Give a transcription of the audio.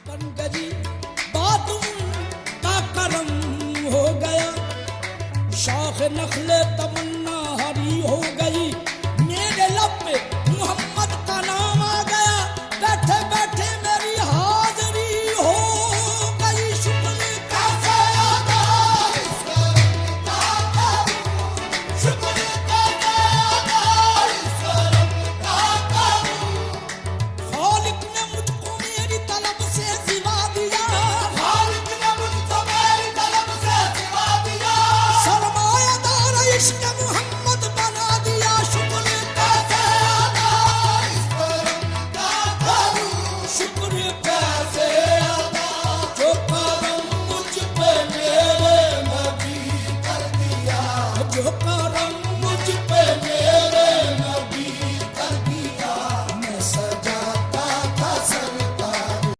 کنگری باتوں کا کرم ہو گیا، شاخ نخل تمنا ہری ہو گئی،